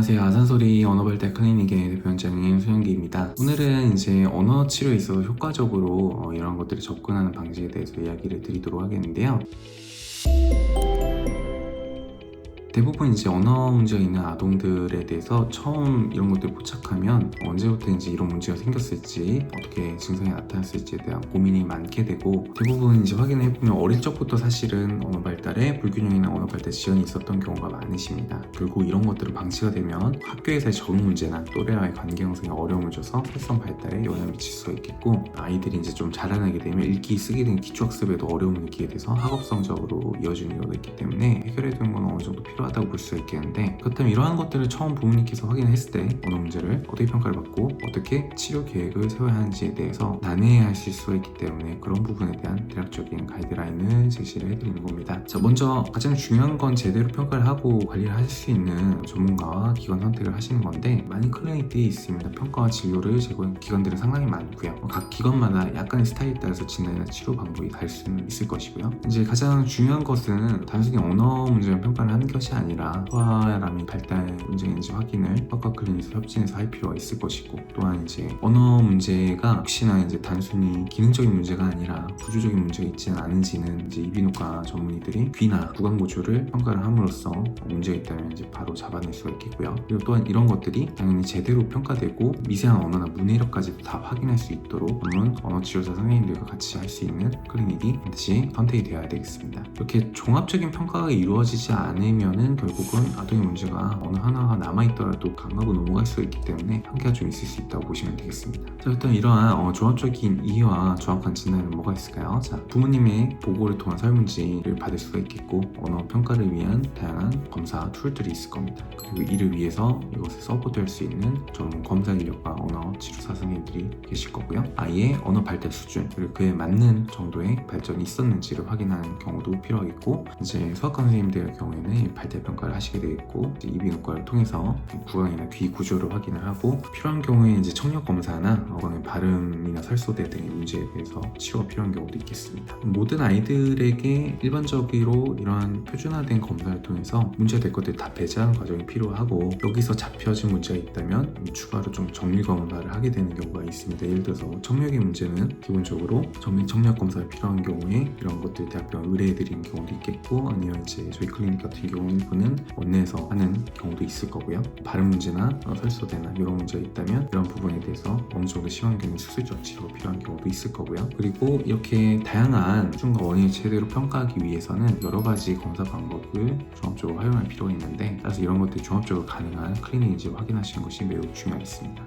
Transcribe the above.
안녕하세요. 아산소리 언어발달 클리닉의 대표원장인 소영기입니다. 오늘은 이제 언어 치료에 있어서 효과적으로 이런 것들을 접근하는 방식에 대해서 이야기를 드리도록 하겠는데요. 대부분 이제 언어 문제가 있는 아동들에 대해서 처음 이런 것들을 포착하면 언제부터 이제 이런 문제가 생겼을지, 어떻게 증상이 나타났을지에 대한 고민이 많게 되고, 대부분 이제 확인을 해보면 어릴 적부터 사실은 언어 발달에 불균형이나 언어 발달 지연이 있었던 경우가 많으십니다. 그리고 이런 것들을 방치가 되면 학교에서의 적응 문제나 또래와의 관계 형성에 어려움을 줘서 활성 발달에 영향을 미칠 수가 있겠고, 아이들이 이제 좀 자라나게 되면 읽기, 쓰기 등 기초학습에도 어려움을 느끼게 돼서 학업 성적으로 이어지는 경우가 있기 때문에 해결해야 되는 건 어느 정도 필요하다고 볼 수가 있겠는데, 그렇다면 이러한 것들을 처음 부모님께서 확인했을 때 언어 문제를 어떻게 평가를 받고 어떻게 치료 계획을 세워야 하는지에 대해서 난해하실 수가 있기 때문에 그런 부분에 대한 대략적인 가이드라인을 제시를 해드리는 겁니다. 자, 먼저 가장 중요한 건 제대로 평가를 하고 관리를 하실 수 있는 전문가와 기관 선택을 하시는 건데, 많은 클리닉들이 있습니다. 평가와 진료를 제공하는 기관들은 상당히 많고요. 각 기관마다 약간의 스타일에 따라서 진단이나 치료 방법이 다를 수는 있을 것이고요. 이제 가장 중요한 것은 단순히 언어 문제만 평가를 하는 것이 아니라 소아람이 발달 문제인지 확인을 소아과 클리닉에서 협진해서 할 필요가 있을 것이고, 또한 이제 언어 문제가 혹시나 이제 단순히 기능적인 문제가 아니라 구조적인 문제가 있지는 않은지는 이제 이비인후과 전문의들이 귀나 구강 구조를 평가를 함으로써 문제가 있다면 이제 바로 잡아낼 수가 있겠고요. 그리고 또한 이런 것들이 당연히 제대로 평가되고 미세한 언어나 문해력까지도 다 확인할 수 있도록 물론 언어치료사 선생님들과 같이 할 수 있는 클리닉이 반드시 선택이 되어야 되겠습니다. 이렇게 종합적인 평가가 이루어지지 않으면은 결국은 아동의 문제가 어느 하나가 남아있더라도 강하고 넘어갈 수가 있기 때문에 한계가 좀 있을 수 있다고 보시면 되겠습니다. 자, 일단 이러한 종합적인 이해와 정확한 진단은 뭐가 있을까요? 자, 부모님의 보고를 통한 설문지를 받을 수가 있겠고, 언어 평가를 위한 다양한 검사 툴들이 있을 겁니다. 그리고 이를 위해서 이것을 서포트할 수 있는 전문 검사 인력과 언어 치료사 선생님들이 계실 거고요. 아이의 언어 발달 수준, 그리고 그에 맞는 정도의 발전이 있었는지를 확인하는 경우도 필요하겠고, 이제 소아과 선생님들의 경우에는 발달 평가를 하시게 되겠고, 이제 이비인후과를 통해서 구강이나 귀 구조를 확인을 하고, 필요한 경우에 이제 청력 검사나 어광의 발음이나 설소대 등의 문제에 대해서 치료가 필요한 경우도 있겠습니다. 모든 아이들에게 일반적으로 이러한 표준화된 검사를 통해서 문제가 될 것들 다 배제하는 과정이 필요하고, 여기서 잡혀진 문제가 있다면 추가로 좀 정밀 검사를 하게 되는 경우가 있습니다. 예를 들어서 청력의 문제는 기본적으로 정밀 청력 검사가 필요한 경우에 이런 것들 대학병원 의뢰해 드리는 경우도 있겠고, 아니면 이제 저희 클리닉 같은 경우는 원내에서 하는 경우도 있을 거고요. 발음 문제나 설소대나 이런 문제가 있다면 이런 부분에 대해서 어느 정도 심한 경우 수술적 치료가 필요한 경우도 있을 거고요. 그리고 이렇게 다양한 수준과 원인을 제대로 평가하기 위해서는 여러 가지 검사 방법을 종합적으로 활용할 필요가 있는데, 따라서 이런 것들이 종합적으로 가능한 클리닉인지 확인하시는 것이 매우 중요하겠습니다.